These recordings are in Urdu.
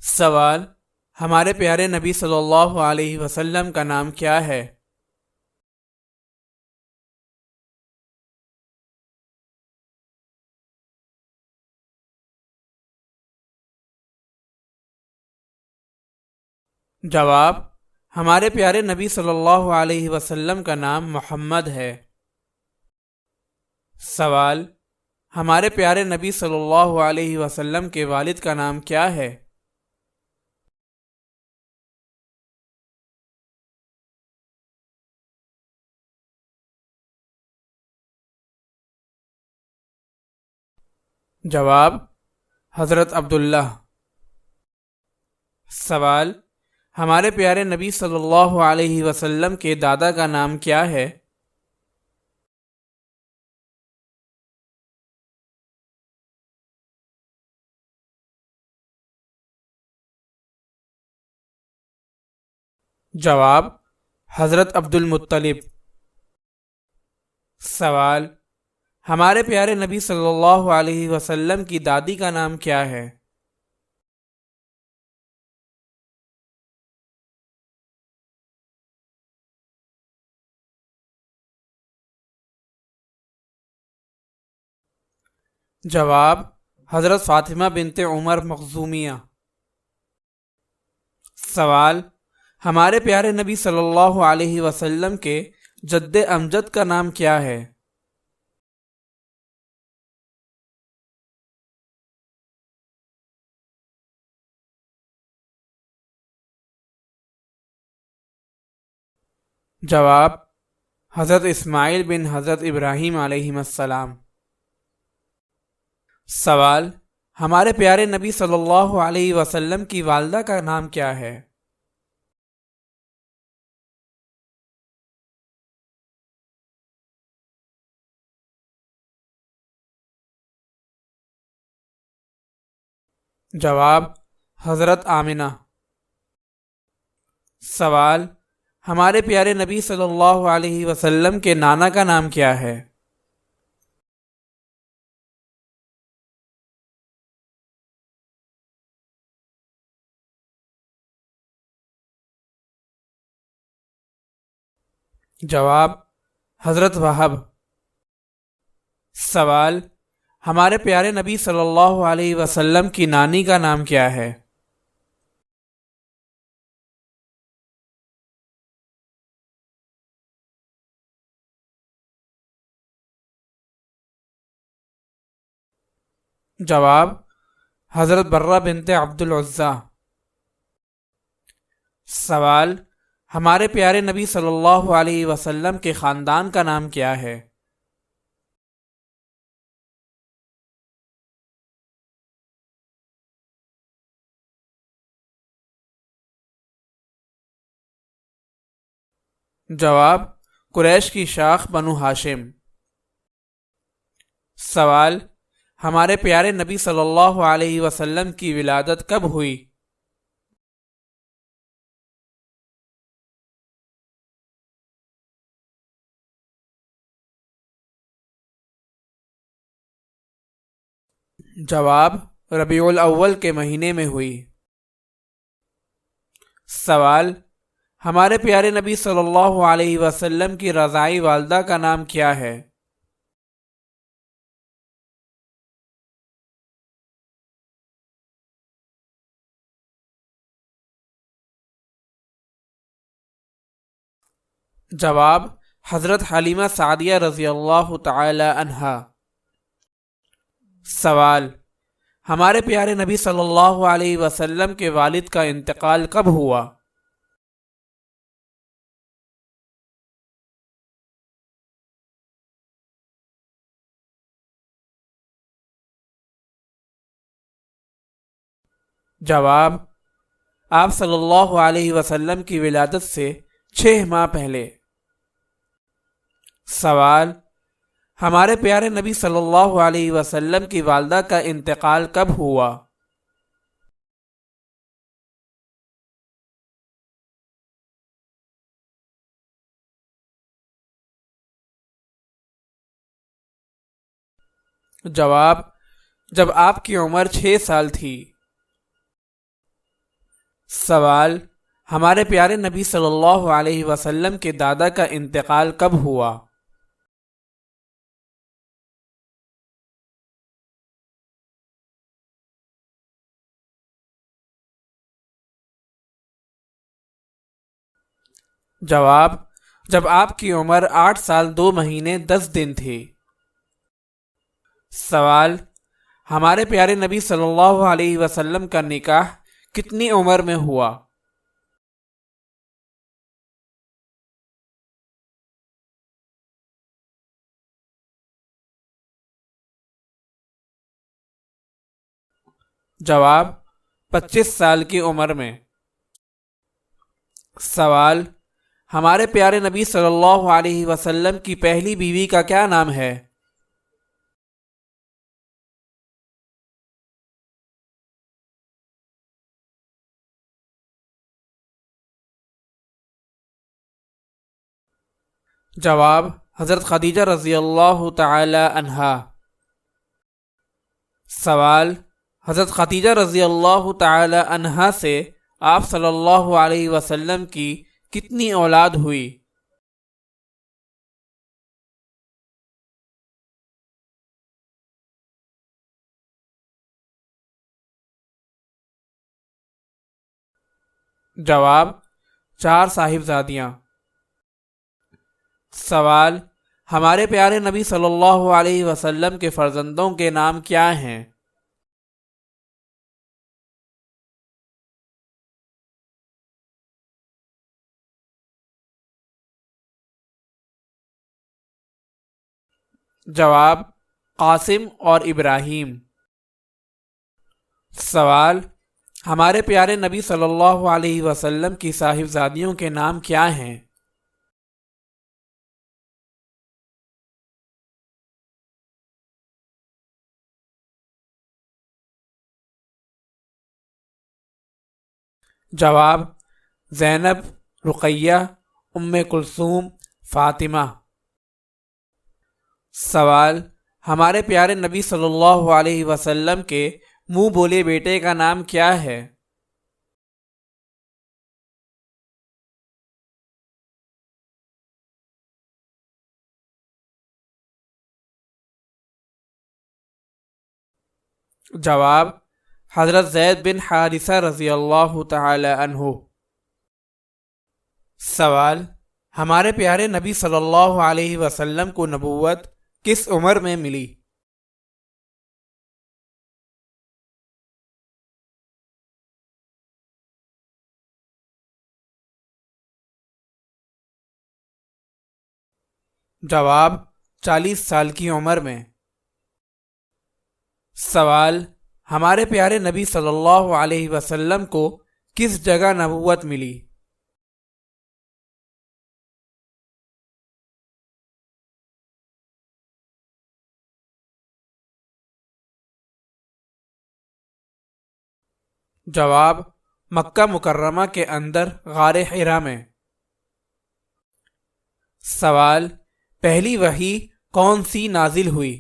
سوال: ہمارے پیارے نبی صلی اللہ علیہ وسلم کا نام کیا ہے؟ جواب: ہمارے پیارے نبی صلی اللہ علیہ وسلم کا نام محمد ہے۔ سوال: ہمارے پیارے نبی صلی اللہ علیہ وسلم کے والد کا نام کیا ہے؟ جواب: حضرت عبداللہ۔ سوال: ہمارے پیارے نبی صلی اللہ علیہ وسلم کے دادا کا نام کیا ہے؟ جواب: حضرت عبد المطلب۔ سوال: ہمارے پیارے نبی صلی اللہ علیہ وسلم کی دادی کا نام کیا ہے؟ جواب: حضرت فاطمہ بنت عمر مخزومیہ۔ سوال: ہمارے پیارے نبی صلی اللہ علیہ وسلم کے جد امجد کا نام کیا ہے؟ جواب: حضرت اسماعیل بن حضرت ابراہیم علیہ السلام۔ سوال: ہمارے پیارے نبی صلی اللہ علیہ وسلم کی والدہ کا نام کیا ہے؟ جواب: حضرت آمنہ۔ سوال: ہمارے پیارے نبی صلی اللہ علیہ وسلم کے نانا کا نام کیا ہے؟ جواب: حضرت وہب۔ سوال: ہمارے پیارے نبی صلی اللہ علیہ وسلم کی نانی کا نام کیا ہے؟ جواب: حضرت برہ بنت عبد العزیٰ۔ سوال: ہمارے پیارے نبی صلی اللہ علیہ وسلم کے خاندان کا نام کیا ہے؟ جواب: قریش کی شاخ بنو ہاشم۔ سوال: ہمارے پیارے نبی صلی اللہ علیہ وسلم کی ولادت کب ہوئی؟ جواب: ربیع الاول کے مہینے میں ہوئی۔ سوال: ہمارے پیارے نبی صلی اللہ علیہ وسلم کی رضاعی والدہ کا نام کیا ہے؟ جواب: حضرت حلیمہ سعدیہ رضی اللہ تعالی عنہا۔ سوال: ہمارے پیارے نبی صلی اللہ علیہ وسلم کے والد کا انتقال کب ہوا؟ جواب: آپ صلی اللہ علیہ وسلم کی ولادت سے 6 ماہ پہلے۔ سوال: ہمارے پیارے نبی صلی اللہ علیہ وسلم کی والدہ کا انتقال کب ہوا؟ جواب: جب آپ کی عمر 6 سال تھی۔ سوال: ہمارے پیارے نبی صلی اللہ علیہ وسلم کے دادا کا انتقال کب ہوا؟ جواب: جب آپ کی عمر 8 سال 2 مہینے 10 دن تھی۔ سوال: ہمارے پیارے نبی صلی اللہ علیہ وسلم کا نکاح کتنی عمر میں ہوا؟ جواب: 25 سال کی عمر میں۔ سوال: ہمارے پیارے نبی صلی اللہ علیہ وسلم کی پہلی بیوی کا کیا نام ہے؟ جواب: حضرت خدیجہ رضی اللہ تعالی عنہا۔ سوال: حضرت خدیجہ رضی اللہ تعالی عنہا سے آپ صلی اللہ علیہ وسلم کی کتنی اولاد ہوئی؟ جواب: 4 صاحبزادیاں۔ سوال: ہمارے پیارے نبی صلی اللہ علیہ وسلم کے فرزندوں کے نام کیا ہیں؟ جواب: قاسم اور ابراہیم۔ سوال: ہمارے پیارے نبی صلی اللہ علیہ وسلم کی صاحبزادیوں کے نام کیا ہیں؟ جواب: زینب، رقیہ، ام کلثوم، فاطمہ۔ سوال: ہمارے پیارے نبی صلی اللہ علیہ وسلم کے منہ بولے بیٹے کا نام کیا ہے؟ جواب: حضرت زید بن حارثہ رضی اللہ تعالی عنہ۔ سوال: ہمارے پیارے نبی صلی اللہ علیہ وسلم کو نبوت کس عمر میں ملی؟ جواب: 40 سال کی عمر میں۔ سوال: ہمارے پیارے نبی صلی اللہ علیہ وسلم کو کس جگہ نبوت ملی؟ جواب: مکہ مکرمہ کے اندر غار حرا میں۔ سوال: پہلی وحی کون سی نازل ہوئی؟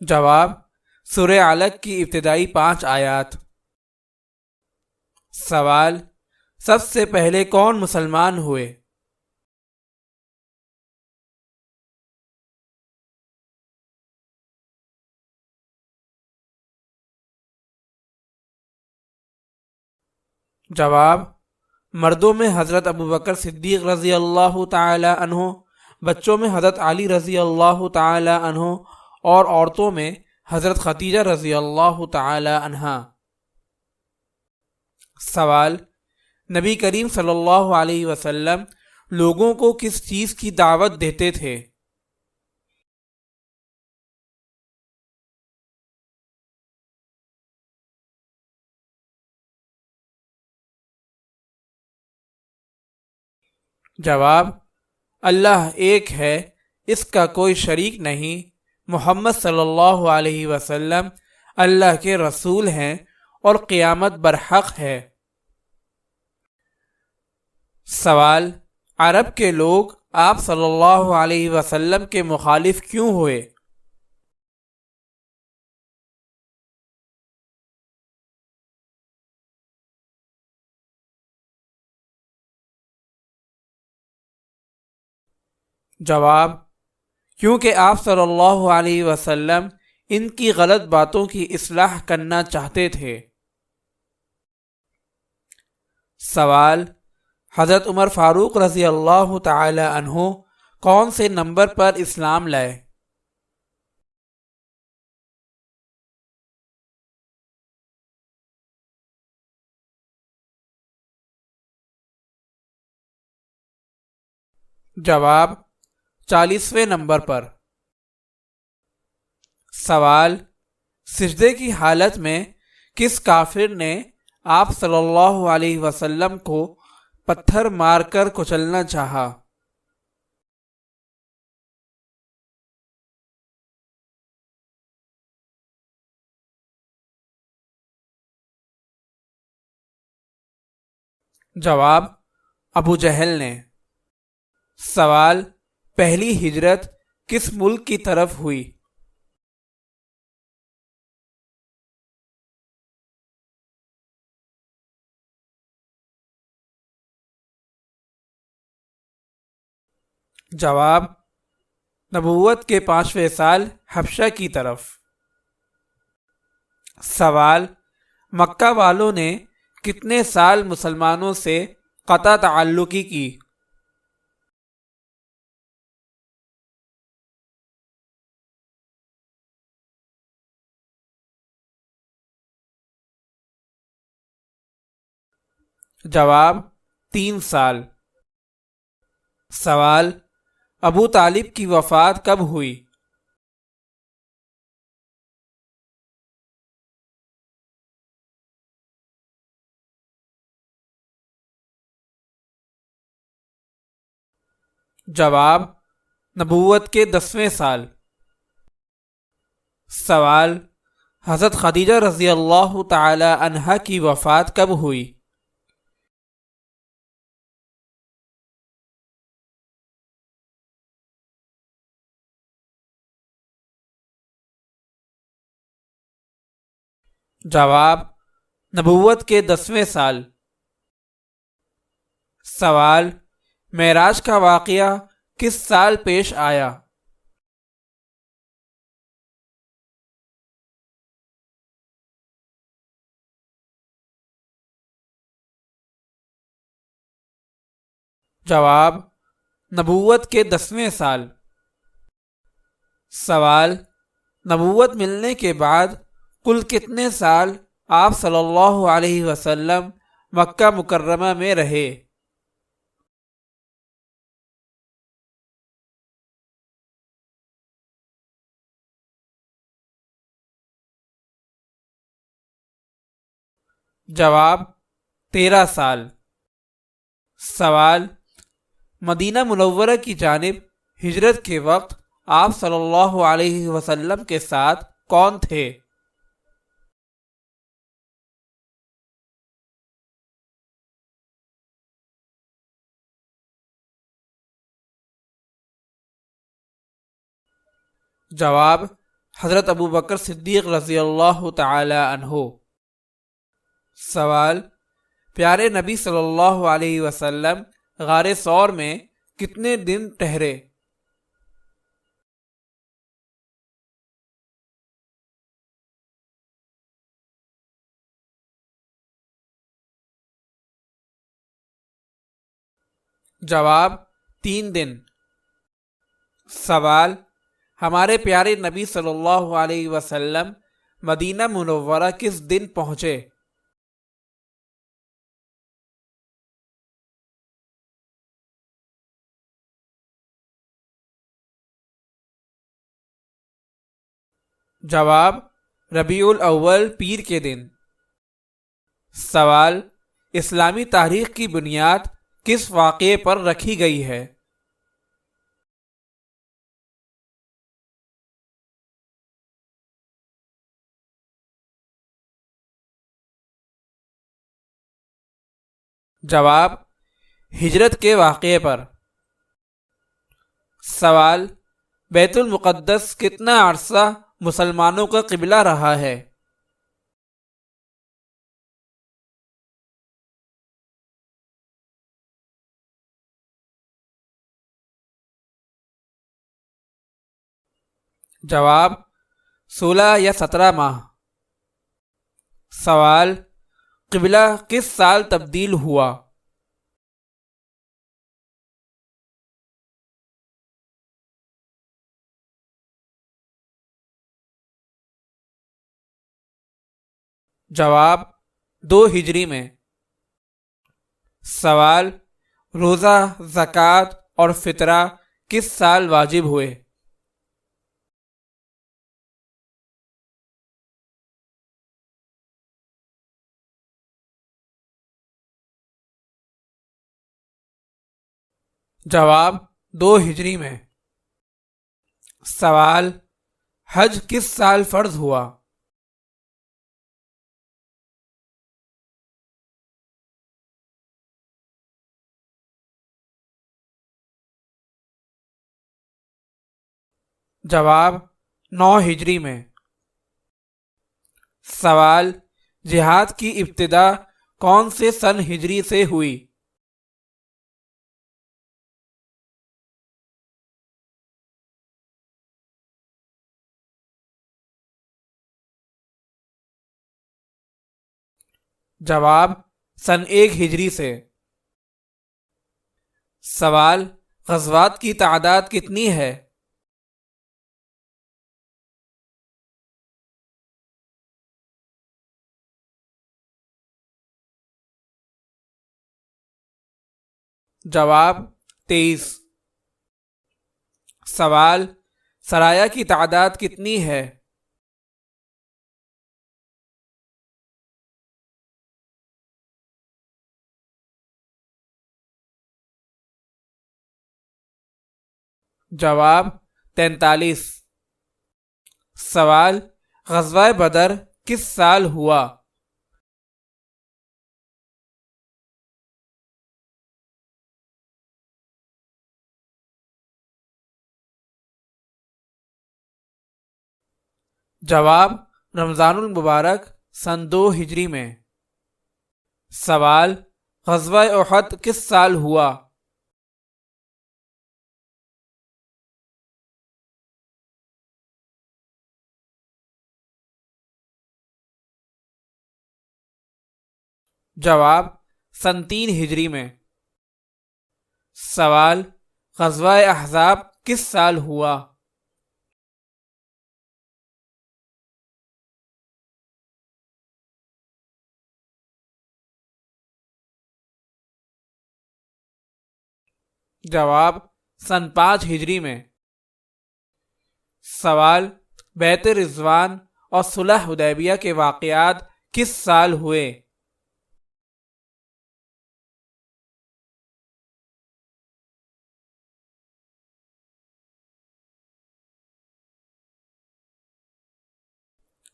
جواب: سورہ علق کی ابتدائی 5 آیات۔ سوال: سب سے پہلے کون مسلمان ہوئے؟ جواب: مردوں میں حضرت ابوبکر صدیق رضی اللہ تعالی عنہ، بچوں میں حضرت علی رضی اللہ تعالی عنہ، اور عورتوں میں حضرت خدیجہ رضی اللہ تعالی عنہا۔ سوال: نبی کریم صلی اللہ علیہ وسلم لوگوں کو کس چیز کی دعوت دیتے تھے؟ جواب: اللہ ایک ہے، اس کا کوئی شریک نہیں، محمد صلی اللہ علیہ وسلم اللہ کے رسول ہیں اور قیامت برحق ہے۔ سوال: عرب کے لوگ آپ صلی اللہ علیہ وسلم کے مخالف کیوں ہوئے؟ جواب: کیونکہ آپ صلی اللہ علیہ وسلم ان کی غلط باتوں کی اصلاح کرنا چاہتے تھے۔ سوال: حضرت عمر فاروق رضی اللہ تعالی عنہ کون سے نمبر پر اسلام لائے؟ جواب: 40ویں نمبر پر۔ سوال: سجدے کی حالت میں کس کافر نے آپ صلی اللہ علیہ وسلم کو پتھر مار کر کچلنا چاہا؟ جواب: ابو جہل نے۔ سوال: پہلی ہجرت کس ملک کی طرف ہوئی؟ جواب: نبوت کے 5ویں سال حبشہ کی طرف۔ سوال: مکہ والوں نے کتنے سال مسلمانوں سے قطع تعلقی کی؟ جواب: 3 سال۔ سوال: ابو طالب کی وفات کب ہوئی؟ جواب: نبوت کے 10ویں سال۔ سوال: حضرت خدیجہ رضی اللہ تعالی عنہا کی وفات کب ہوئی؟ جواب: نبوت کے 10ویں سال۔ سوال: معراج کا واقعہ کس سال پیش آیا؟ جواب: نبوت کے 10ویں سال۔ سوال: نبوت ملنے کے بعد کل کتنے سال آپ صلی اللہ علیہ وسلم مکہ مکرمہ میں رہے؟ جواب: 13 سال۔ سوال: مدینہ منورہ کی جانب ہجرت کے وقت آپ صلی اللہ علیہ وسلم کے ساتھ کون تھے؟ جواب: حضرت ابوبکر صدیق رضی اللہ تعالی عنہ۔ سوال: پیارے نبی صلی اللہ علیہ وسلم غار ثور میں کتنے دن ٹھہرے؟ جواب: 3 دن۔ سوال: ہمارے پیارے نبی صلی اللہ علیہ وسلم مدینہ منورہ کس دن پہنچے؟ جواب: ربیع الاول پیر کے دن۔ سوال: اسلامی تاریخ کی بنیاد کس واقعے پر رکھی گئی ہے؟ جواب: ہجرت کے واقعے پر۔ سوال: بیت المقدس کتنا عرصہ مسلمانوں کا قبلہ رہا ہے؟ جواب: 16 یا 17 ماہ۔ سوال: قبلہ کس سال تبدیل ہوا؟ جواب: 2 ہجری میں۔ سوال: روزہ، زکوٰۃ اور فطرہ کس سال واجب ہوئے؟ جواب: 2 ہجری میں۔ سوال: حج کس سال فرض ہوا؟ جواب: 9 ہجری میں۔ سوال: جہاد کی ابتدا کون سے سن ہجری سے ہوئی؟ جواب: سن 1 ہجری سے۔ سوال: غزوات کی تعداد کتنی ہے؟ جواب: 23۔ سوال: سرایہ کی تعداد کتنی ہے؟ جواب: 43۔ سوال: غزوہ بدر کس سال ہوا؟ جواب: رمضان المبارک سن 2 ہجری میں۔ سوال: غزوہ احد کس سال ہوا؟ جواب: سن 3 ہجری میں۔ سوال: غزوہ احزاب کس سال ہوا؟ جواب: سن 5 ہجری میں۔ سوال: بیعت رضوان اور صلح حدیبیہ کے واقعات کس سال ہوئے؟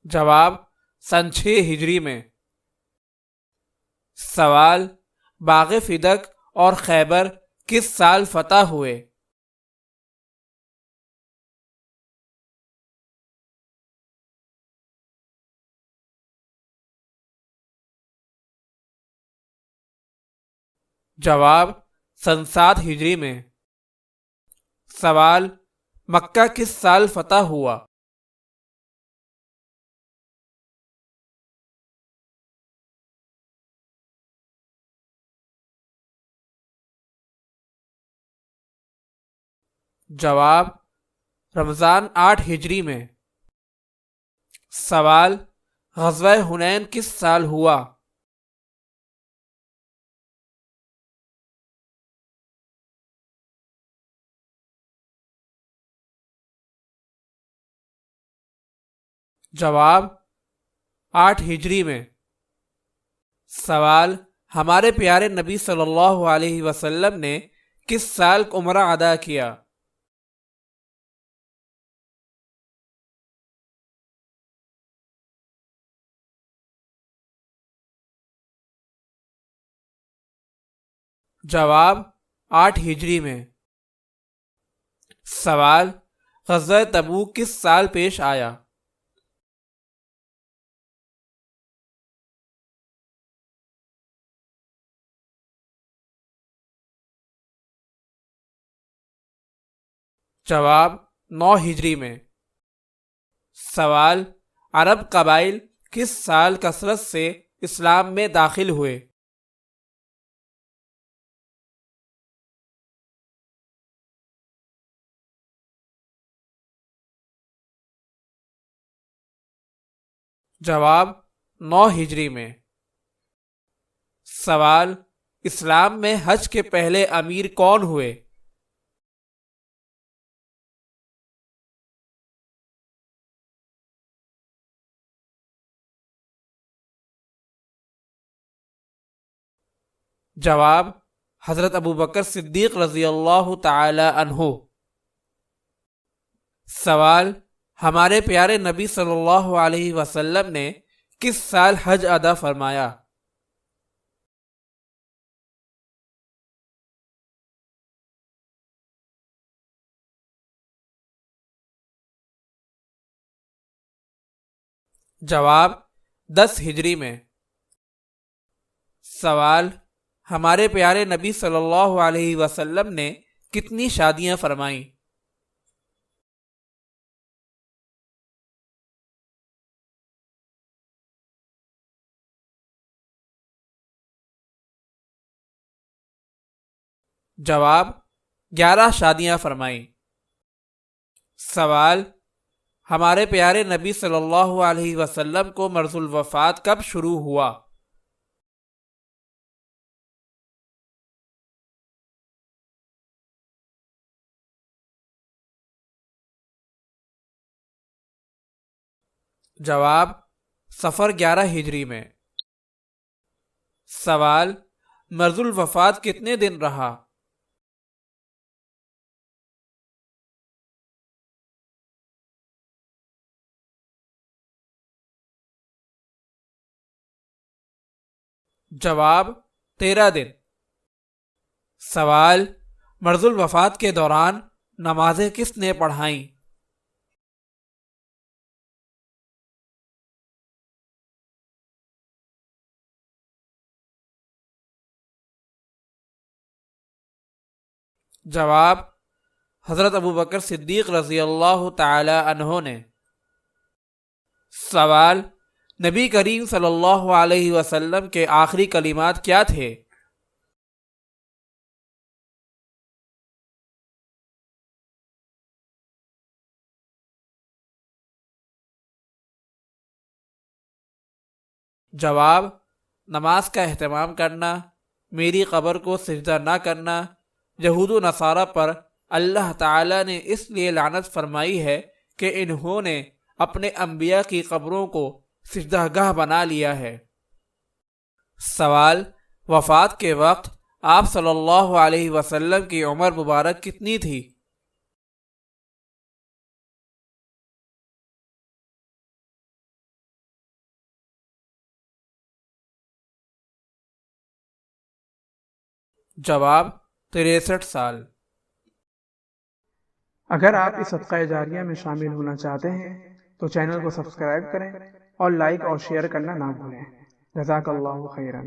جواب: سن 6 ہجری میں۔ سوال: باغ فدق اور خیبر کس سال فتح ہوئے؟ جواب: سن 7 ہجری میں۔ سوال: مکہ کس سال فتح ہوا؟ جواب: رمضان 8 ہجری میں۔ سوال: غزوہ حنین کس سال ہوا؟ جواب: 8 ہجری میں۔ سوال: ہمارے پیارے نبی صلی اللہ علیہ وسلم نے کس سال عمرہ ادا کیا؟ جواب 8 ہجری میں۔ سوال غزوہ تبوک کس سال پیش آیا؟ جواب 9 ہجری میں۔ سوال عرب قبائل کس سال کثرت سے اسلام میں داخل ہوئے؟ جواب 9 ہجری میں۔ سوال اسلام میں حج کے پہلے امیر کون ہوئے؟ جواب حضرت ابوبکر صدیق رضی اللہ تعالی عنہ۔ سوال ہمارے پیارے نبی صلی اللہ علیہ وسلم نے کس سال حج ادا فرمایا؟ جواب 10 ہجری میں۔ سوال ہمارے پیارے نبی صلی اللہ علیہ وسلم نے کتنی شادیاں فرمائیں؟ جواب 11 شادیاں فرمائیں۔ سوال ہمارے پیارے نبی صلی اللہ علیہ وسلم کو مرض الوفات کب شروع ہوا؟ جواب صفر 11 ہجری میں۔ سوال مرض الوفات کتنے دن رہا؟ جواب 13 دن۔ سوال مرض الوفات کے دوران نمازیں کس نے پڑھائیں؟ جواب حضرت ابوبکر صدیق رضی اللہ تعالی عنہ نے۔ سوال نبی کریم صلی اللہ علیہ وسلم کے آخری کلمات کیا تھے؟ جواب نماز کا اہتمام کرنا، میری قبر کو سجدہ نہ کرنا۔ یہود و نصارہ پر اللہ تعالی نے اس لیے لعنت فرمائی ہے کہ انہوں نے اپنے انبیاء کی قبروں کو سجدہ گاہ بنا لیا ہے۔ سوال وفات کے وقت آپ صلی اللہ علیہ وسلم کی عمر مبارک کتنی تھی؟ جواب 63 سال۔ اگر آپ اس صدقہ جاریہ میں شامل ہونا چاہتے ہیں تو چینل کو سبسکرائب کریں اور لائک اور شیئر کرنا نہ بھولیں۔ جزاک اللہ خیرا۔